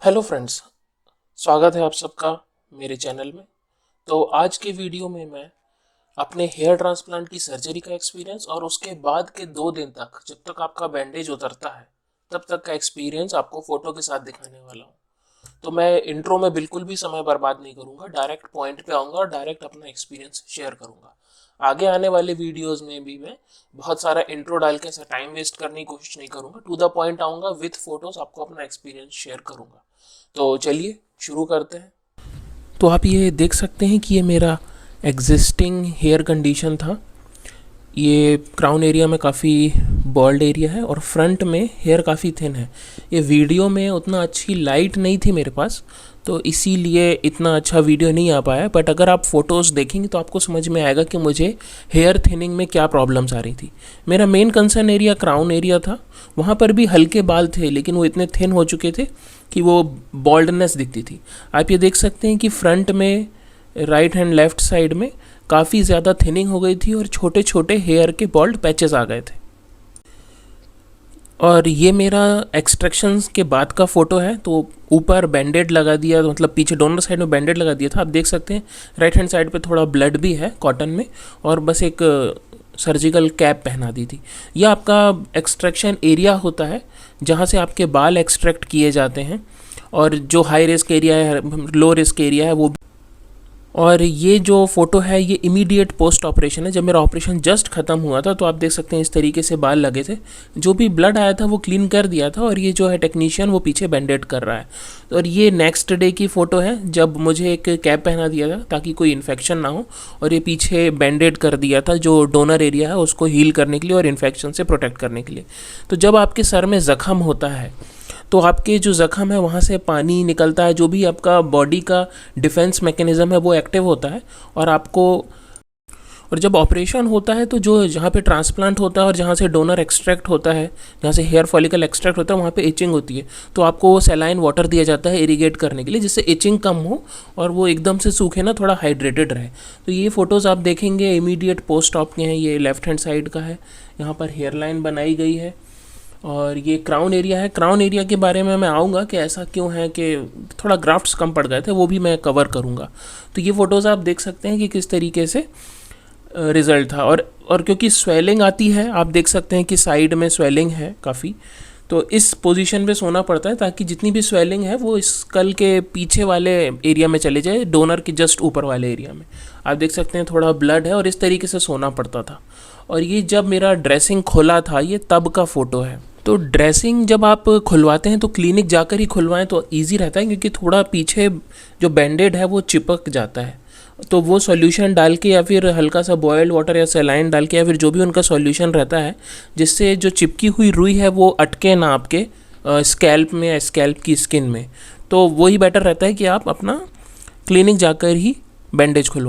Hello friends, स्वागत है आप सबका मेरे चैनल में। तो आज के वीडियो में मैं अपने हेयर ट्रांसप्लांट की सर्जरी का एक्सपीरियंस और उसके बाद के 2 दिन तक जब तक आपका बैंडेज उतरता है तब तक का एक्सपीरियंस आपको फोटो के साथ दिखाने वाला हूँ। तो मैं इंट्रो में बिल्कुल भी समय बर्बाद नहीं करूँगा, डायरेक्ट पॉइंट पे आऊँगा और डायरेक्ट अपना एक्सपीरियंस शेयर करूँगा। आगे आने वाले वीडियोस में भी मैं बहुत सारा इंट्रो डाल के ऐसा टाइम वेस्ट करने की कोशिश नहीं करूँगा, टू द पॉइंट आऊँगा, विथ फोटोज आपको अपना एक्सपीरियंस शेयर करूँगा। तो चलिए शुरू करते हैं। तो आप ये देख सकते हैं कि ये मेरा एग्जिस्टिंग हेयर कंडीशन था। ये क्राउन एरिया में काफ़ी बॉल्ड एरिया है और फ्रंट में हेयर काफ़ी थिन है। ये वीडियो में उतना अच्छी लाइट नहीं थी मेरे पास, तो इसीलिए इतना अच्छा वीडियो नहीं आ पाया। बट अगर आप फ़ोटोज़ देखेंगे तो आपको समझ में आएगा कि मुझे हेयर थिनिंग में क्या प्रॉब्लम्स आ रही थी। मेरा main concern area crown area था, वहाँ पर भी हल्के बाल थे लेकिन वो इतने थिन हो चुके थे कि वो बॉल्डनेस दिखती थी। आप ये देख सकते हैं कि फ्रंट में राइट हैंड लेफ्ट साइड में काफ़ी ज़्यादा थिनिंग हो गई थी और छोटे छोटे हेयर के बॉल्ड पैचेस आ गए थे। और ये मेरा एक्सट्रैक्शंस के बाद का फ़ोटो है। तो ऊपर बैंडेड लगा दिया, तो मतलब पीछे डोनर साइड में बैंडेड लगा दिया था। आप देख सकते हैं राइट हैंड साइड पे थोड़ा ब्लड भी है कॉटन में, और बस एक सर्जिकल कैप पहना दी थी। यह आपका एक्सट्रैक्शन एरिया होता है जहाँ से आपके बाल एक्सट्रैक्ट किए जाते हैं। और जो हाई रिस्क एरिया है, लो रिस्क एरिया है वो। और ये जो फ़ोटो है ये इमीडिएट पोस्ट ऑपरेशन है, जब मेरा ऑपरेशन जस्ट ख़त्म हुआ था। तो आप देख सकते हैं इस तरीके से बाल लगे थे, जो भी ब्लड आया था वो क्लीन कर दिया था। और ये जो है टेक्नीशियन वो पीछे बैंडेड कर रहा है। और ये नेक्स्ट डे की फ़ोटो है जब मुझे एक कैप पहना दिया था ताकि कोई इन्फेक्शन ना हो, और ये पीछे बैंडेड कर दिया था जो डोनर एरिया है उसको हील करने के लिए और इन्फेक्शन से प्रोटेक्ट करने के लिए। तो जब आपके सर में ज़ख़म होता है तो आपके जो ज़ख़म है वहाँ से पानी निकलता है, जो भी आपका बॉडी का डिफेंस मैकेनिज़्म है वो एक्टिव होता है। और आपको, और जब ऑपरेशन होता है तो जो जहाँ पे ट्रांसप्लांट होता है और जहाँ से डोनर एक्सट्रैक्ट होता है, जहाँ से हेयर फॉलिकल एक्सट्रैक्ट होता है, वहाँ पे इचिंग होती है। तो आपको सलाइन वाटर दिया जाता है इरिगेट करने के लिए, जिससे इचिंग कम हो और वो एकदम से सूखे ना, थोड़ा हाइड्रेटेड रहे। तो ये फ़ोटोज़ आप देखेंगे इमीडिएट पोस्ट ऑप के हैं। ये लेफ्ट हैंड साइड का है, यहाँ पर हेयर लाइन बनाई गई है। और ये क्राउन एरिया है। क्राउन एरिया के बारे में मैं आऊँगा कि ऐसा क्यों है कि थोड़ा ग्राफ्ट्स कम पड़ गए थे, वो भी मैं कवर करूँगा। तो ये फ़ोटोज़ आप देख सकते हैं कि किस तरीके से रिज़ल्ट था। और क्योंकि स्वेलिंग आती है, आप देख सकते हैं कि साइड में स्वेलिंग है काफ़ी, तो इस पोजीशन पे सोना पड़ता है ताकि जितनी भी स्वेलिंग है वो स्कल के पीछे वाले एरिया में चले जाए, डोनर के जस्ट ऊपर वाले एरिया में। आप देख सकते हैं थोड़ा ब्लड है और इस तरीके से सोना पड़ता था। और ये जब मेरा ड्रेसिंग खोला था, ये तब का फ़ोटो है। तो ड्रेसिंग जब आप खुलवाते हैं तो क्लिनिक जाकर ही खुलवाएं तो इजी रहता है, क्योंकि थोड़ा पीछे जो बैंडेड है वो चिपक जाता है। तो वो सॉल्यूशन डाल के या फिर हल्का सा बॉयल्ड वाटर या सलाइन डाल के या फिर जो भी उनका सॉल्यूशन रहता है, जिससे जो चिपकी हुई रुई है वो अटके ना आपके स्कैल्प में या स्कैल्प की स्किन में, तो वही बेटर रहता है कि आप अपना क्लिनिक जाकर ही बैंडेज खुलवा।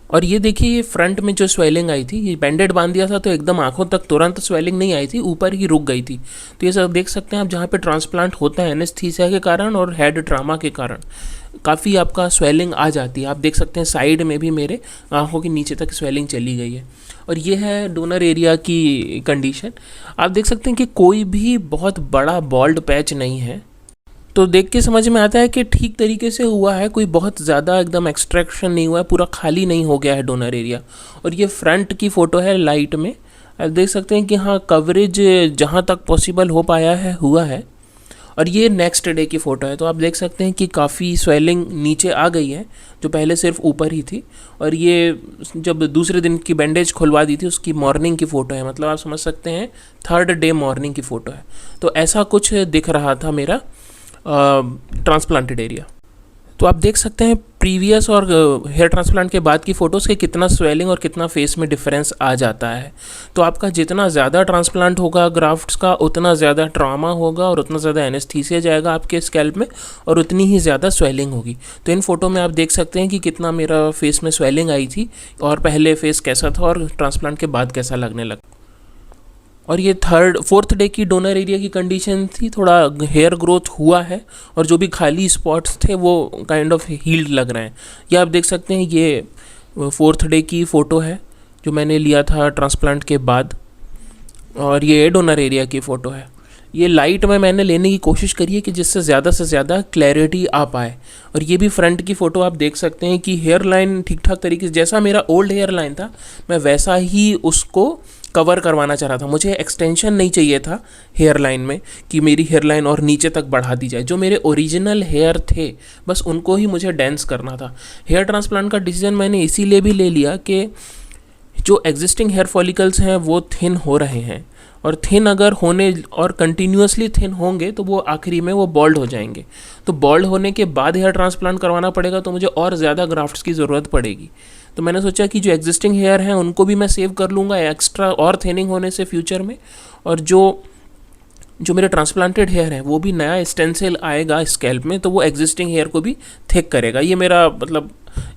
और ये देखिए, ये फ्रंट में जो स्वेलिंग आई थी, ये बैंडेड बांध दिया था तो एकदम आंखों तक तुरंत स्वेलिंग नहीं आई थी, ऊपर ही रुक गई थी। तो ये सब देख सकते हैं आप, जहाँ पे ट्रांसप्लांट होता है एनेस्थीसिया के कारण और हेड ट्रामा के कारण काफ़ी आपका स्वेलिंग आ जाती है। आप देख सकते हैं साइड में भी मेरे आंखों के नीचे तक स्वेलिंग चली गई है। और ये है डोनर एरिया की कंडीशन। आप देख सकते हैं कि कोई भी बहुत बड़ा बॉल्ड पैच नहीं है, तो देख के समझ में आता है कि ठीक तरीके से हुआ है, कोई बहुत ज़्यादा एकदम एक्सट्रैक्शन नहीं हुआ है, पूरा खाली नहीं हो गया है डोनर एरिया। और ये फ्रंट की फ़ोटो है लाइट में। आप देख सकते हैं कि हाँ, कवरेज जहाँ तक पॉसिबल हो पाया है हुआ है। और ये नेक्स्ट डे की फ़ोटो है। तो आप देख सकते हैं कि काफ़ी स्वेलिंग नीचे आ गई है, जो पहले सिर्फ ऊपर ही थी। और ये जब दूसरे दिन की बैंडेज खुलवा दी थी उसकी मॉर्निंग की फ़ोटो है, मतलब आप समझ सकते हैं थर्ड डे मॉर्निंग की फ़ोटो है। तो ऐसा कुछ दिख रहा था मेरा ट्रांसप्लांटेड एरिया। तो आप देख सकते हैं प्रीवियस और हेयर ट्रांसप्लांट के बाद की फ़ोटोज़ के कितना स्वेलिंग और कितना फेस में डिफरेंस आ जाता है। तो आपका जितना ज़्यादा ट्रांसप्लांट होगा ग्राफ्ट्स का, उतना ज़्यादा ट्रॉमा होगा और उतना ज़्यादा एनेस्थीसिया जाएगा आपके स्कैल्प में, और उतनी ही ज़्यादा स्वेलिंग होगी। तो इन फ़ोटो में आप देख सकते हैं कि कितना मेरा फेस में स्वेलिंग आई थी और पहले फेस कैसा था और ट्रांसप्लांट के बाद कैसा लगने लगा। और ये फोर्थ डे की डोनर एरिया की कंडीशन थी, थोड़ा हेयर ग्रोथ हुआ है और जो भी खाली स्पॉट्स थे वो काइंड ऑफ हील्ड लग रहे हैं। ये आप देख सकते हैं, ये फोर्थ डे की फ़ोटो है जो मैंने लिया था ट्रांसप्लांट के बाद, और ये डोनर एरिया की फ़ोटो है। ये लाइट में मैंने लेने की कोशिश करी है कि जिससे से ज़्यादा क्लैरिटी आ पाए। और ये भी फ्रंट की फ़ोटो आप देख सकते हैं कि हेयर लाइन ठीक ठाक तरीके से, जैसा मेरा ओल्ड हेयर लाइन था मैं वैसा ही उसको कवर करवाना चाह रहा था। मुझे एक्सटेंशन नहीं चाहिए था हेयर लाइन में कि मेरी हेयर लाइन और नीचे तक बढ़ा दी जाए। जो मेरे ओरिजिनल हेयर थे बस उनको ही मुझे डेंस करना था। हेयर ट्रांसप्लांट का डिसीजन मैंने इसीलिए भी ले लिया कि जो एग्जिस्टिंग हेयर फॉलिकल्स हैं वो थिन हो रहे हैं, और थिन अगर होने और कंटिन्यूसली थिन होंगे तो वो आखिरी में वो बॉल्ड हो जाएंगे। तो बॉल्ड होने के बाद हेयर ट्रांसप्लांट करवाना पड़ेगा तो मुझे और ज़्यादा ग्राफ्ट्स की ज़रूरत पड़ेगी। तो मैंने सोचा कि जो एग्जिस्टिंग हेयर हैं उनको भी मैं सेव कर लूँगा एक्स्ट्रा और थिनिंग होने से फ्यूचर में, और जो जो मेरे ट्रांसप्लांटेड हेयर है वो भी नया स्टेंसिल आएगा स्कैल्प में तो वो एग्जिस्टिंग हेयर को भी थिक करेगा। ये मेरा मतलब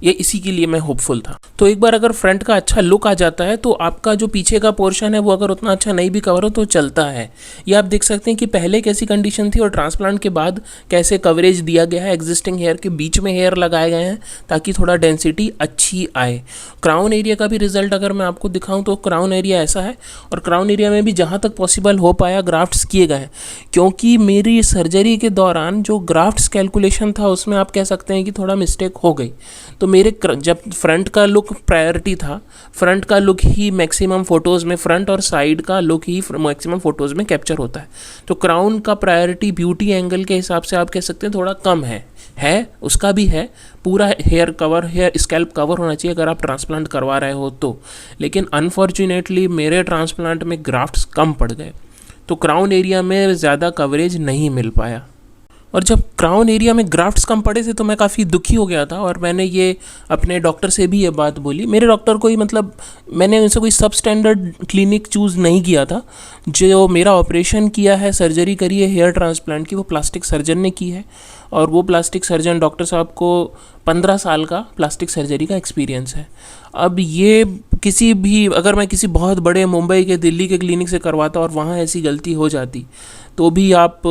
ये इसी के लिए मैं होपफुल था। तो एक बार अगर फ्रंट का अच्छा लुक आ जाता है तो आपका जो पीछे का पोर्शन है वो अगर उतना अच्छा नहीं भी कवर हो तो चलता है। ये आप देख सकते हैं कि पहले कैसी कंडीशन थी और ट्रांसप्लांट के बाद कैसे कवरेज दिया गया है। एग्जिस्टिंग हेयर के बीच में हेयर लगाए गए हैं ताकि थोड़ा डेंसिटी अच्छी आए। क्राउन एरिया का भी रिजल्ट अगर मैं आपको दिखाऊं तो क्राउन एरिया ऐसा है, और क्राउन एरिया में भी जहाँ तक पॉसिबल हो पाया ग्राफ्ट्स किए गए हैं, क्योंकि मेरी सर्जरी के दौरान जो ग्राफ्ट्स कैलकुलेशन था उसमें आप कह सकते हैं कि थोड़ा मिस्टेक हो गई। तो मेरे जब फ्रंट का लुक प्रायोरिटी था, फ्रंट का लुक ही मैक्सिमम फ़ोटोज़ में, फ्रंट और साइड का लुक ही मैक्सिमम फ़ोटोज़ में कैप्चर होता है। तो क्राउन का प्रायोरिटी ब्यूटी एंगल के हिसाब से आप कह सकते हैं थोड़ा कम है उसका भी है। पूरा hair cover, hair scalp cover होना चाहिए अगर आप ट्रांसप्लांट करवा रहे हो तो। लेकिन अनफॉर्चुनेटली मेरे ट्रांसप्लांट में ग्राफ्ट्स कम पड़ गए तो क्राउन एरिया में ज़्यादा कवरेज नहीं मिल पाया। और जब क्राउन एरिया में ग्राफ्ट्स कम पड़े थे तो मैं काफ़ी दुखी हो गया था, और मैंने ये अपने डॉक्टर से भी ये बात बोली। मेरे डॉक्टर को ही मतलब मैंने उनसे कोई सब स्टैंडर्ड क्लिनिक चूज़ नहीं किया था। जो मेरा ऑपरेशन किया है, सर्जरी करी है हेयर ट्रांसप्लांट की, वो प्लास्टिक सर्जन ने की है, और वो प्लास्टिक सर्जन डॉक्टर साहब को 15 साल का प्लास्टिक सर्जरी का एक्सपीरियंस है। अब ये किसी भी, अगर मैं किसी बहुत बड़े मुंबई के, दिल्ली के क्लिनिक से करवाता और वहाँ ऐसी गलती हो जाती तो भी आप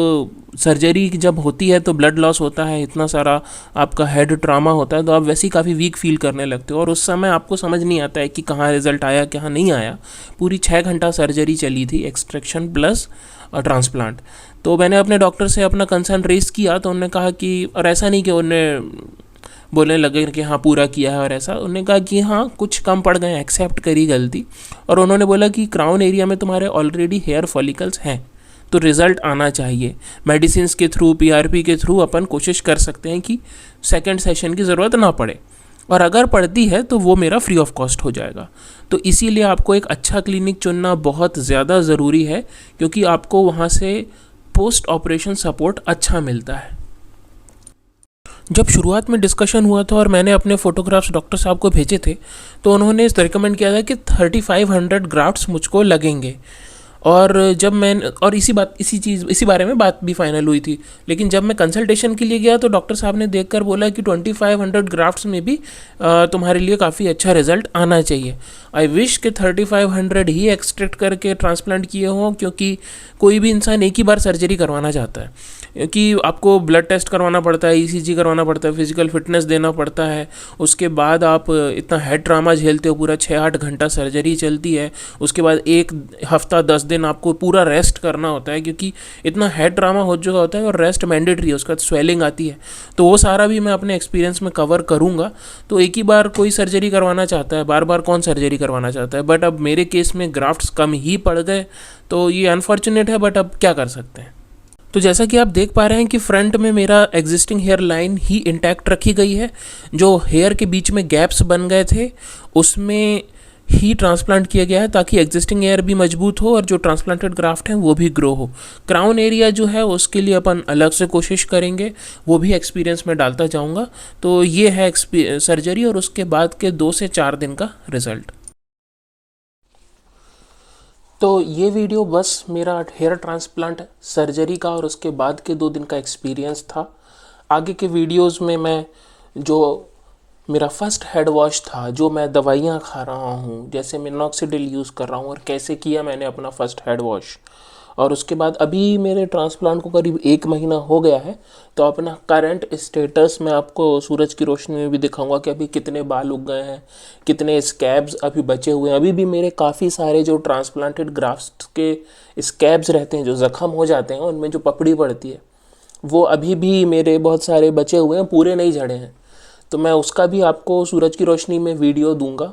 सर्जरी जब होती है तो ब्लड लॉस होता है, इतना सारा आपका हेड ट्रामा होता है, तो आप वैसे ही काफ़ी वीक फील करने लगते हो, और उस समय आपको समझ नहीं आता है कि कहाँ रिजल्ट आया कहाँ नहीं आया। पूरी 6 घंटा सर्जरी चली थी, एक्सट्रैक्शन प्लस ट्रांसप्लांट। तो मैंने अपने डॉक्टर से अपना कंसर्न रेस किया तो उन्होंने कहा कि, और ऐसा नहीं कि उन्हें बोलने लगे कि हाँ पूरा किया है, और ऐसा उन्होंने कहा कि हाँ कुछ कम पड़ गए, एक्सेप्ट करी गलती। और उन्होंने बोला कि क्राउन एरिया में तुम्हारे ऑलरेडी हेयर फॉलिकल्स हैं तो रिज़ल्ट आना चाहिए। मेडिसिन के थ्रू, पीआरपी के थ्रू अपन कोशिश कर सकते हैं कि सेकंड सेशन की ज़रूरत ना पड़े, और अगर पड़ती है तो वो मेरा फ्री ऑफ कॉस्ट हो जाएगा। तो इसीलिए आपको एक अच्छा क्लिनिक चुनना बहुत ज़्यादा ज़रूरी है, क्योंकि आपको वहाँ से पोस्ट ऑपरेशन सपोर्ट अच्छा मिलता है। जब शुरुआत में डिस्कशन हुआ था और मैंने अपने फ़ोटोग्राफ्स डॉक्टर साहब को भेजे थे तो उन्होंने रिकमेंड किया था कि 3500 ग्राफ्ट्स मुझको लगेंगे। और जब मैं, और इसी बारे में बात भी फाइनल हुई थी। लेकिन जब मैं कंसल्टेशन के लिए गया तो डॉक्टर साहब ने देखकर बोला कि 2500 ग्राफ्ट्स में भी तुम्हारे लिए काफ़ी अच्छा रिजल्ट आना चाहिए। आई विश कि 3500 ही एक्सट्रैक्ट करके ट्रांसप्लांट किए हों, क्योंकि कोई भी इंसान एक ही बार सर्जरी करवाना चाहता है, क्योंकि आपको ब्लड टेस्ट करवाना पड़ता है, ईसीजी करवाना पड़ता है, फिजिकल फिटनेस देना पड़ता है, उसके बाद आप इतना हेड ट्रामा झेलते हो, पूरा 6-8 घंटा सर्जरी चलती है, उसके बाद 1 हफ्ता 10 दिन आपको पूरा रेस्ट करना होता है, क्योंकि इतना हेड ट्रामा हो चुका होता है और रेस्ट मैंडेटरी है, उसका स्वेलिंग आती है। तो वो सारा भी मैं अपने एक्सपीरियंस में कवर करूँगा। तो एक ही बार कोई सर्जरी करवाना चाहता है, बार बार कौन सर्जरी करवाना चाहता है। बट अब मेरे केस में ग्राफ्ट्स कम ही पड़ गए तो ये अनफॉर्चुनेट है, बट अब क्या कर सकते हैं। तो जैसा कि आप देख पा रहे हैं कि फ्रंट में मेरा एग्जिस्टिंग हेयर लाइन ही इंटैक्ट रखी गई है। जो हेयर के बीच में गैप्स बन गए थे उसमें ही ट्रांसप्लांट किया गया है ताकि एग्जिस्टिंग हेयर भी मजबूत हो और जो ट्रांसप्लांटेड ग्राफ्ट हैं वो भी ग्रो हो। क्राउन एरिया जो है उसके लिए अपन अलग से कोशिश करेंगे, वो भी एक्सपीरियंस में डालता जाऊंगा। तो ये है सर्जरी और उसके बाद के 2 से 4 दिन का रिजल्ट। तो ये वीडियो बस मेरा हेयर ट्रांसप्लांट सर्जरी का और उसके बाद के 2 दिन का एक्सपीरियंस था। आगे के वीडियोस में मैं जो मेरा फर्स्ट हेड वॉश था, जो मैं दवाइयाँ खा रहा हूँ, जैसे मिनॉक्सिडिल यूज़ कर रहा हूँ और कैसे किया मैंने अपना फर्स्ट हेड वॉश, और उसके बाद अभी मेरे ट्रांसप्लांट को करीब 1 महीना हो गया है। तो अपना करंट स्टेटस मैं आपको सूरज की रोशनी में भी दिखाऊंगा कि अभी कितने बाल उग गए हैं, कितने स्कैब्स अभी बचे हुए हैं। अभी भी मेरे काफ़ी सारे जो ट्रांसप्लांटेड ग्राफ्ट के स्कैब्स रहते हैं, जो ज़ख्म हो जाते हैं, उनमें जो पपड़ी पड़ती है, वो अभी भी मेरे बहुत सारे बचे हुए हैं, पूरे नहीं झड़े हैं। तो मैं उसका भी आपको सूरज की रोशनी में वीडियो दूंगा।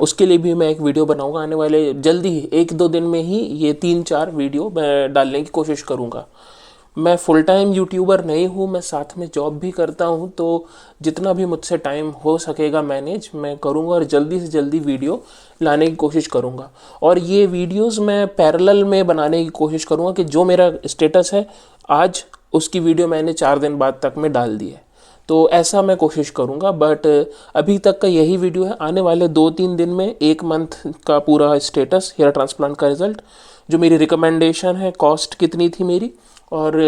उसके लिए भी मैं एक वीडियो बनाऊंगा आने वाले जल्दी ही, 1-2 दिन में ही ये 3-4 वीडियो मैं डालने की कोशिश करूंगा। मैं फुल टाइम यूट्यूबर नहीं हूँ, मैं साथ में जॉब भी करता हूँ, तो जितना भी मुझसे टाइम हो सकेगा मैनेज मैं करूँगा और जल्दी से जल्दी वीडियो लाने की कोशिश करूँगा। और ये वीडियोस मैं पैरेलल में बनाने की कोशिश करूँगा कि जो मेरा स्टेटस है आज, उसकी वीडियो मैंने 4 दिन बाद तक में डाल दी है। तो ऐसा मैं कोशिश करूँगा। बट अभी तक का यही वीडियो है। आने वाले 2-3 दिन में 1 मंथ का पूरा स्टेटस, हेयर ट्रांसप्लांट का रिजल्ट, जो मेरी रिकमेंडेशन है, कॉस्ट कितनी थी मेरी, और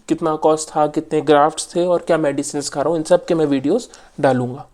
कितना कॉस्ट था, कितने ग्राफ्ट्स थे, और क्या मेडिसिन खा रहा हूँ, इन सब के मैं वीडियोस डालूंगा।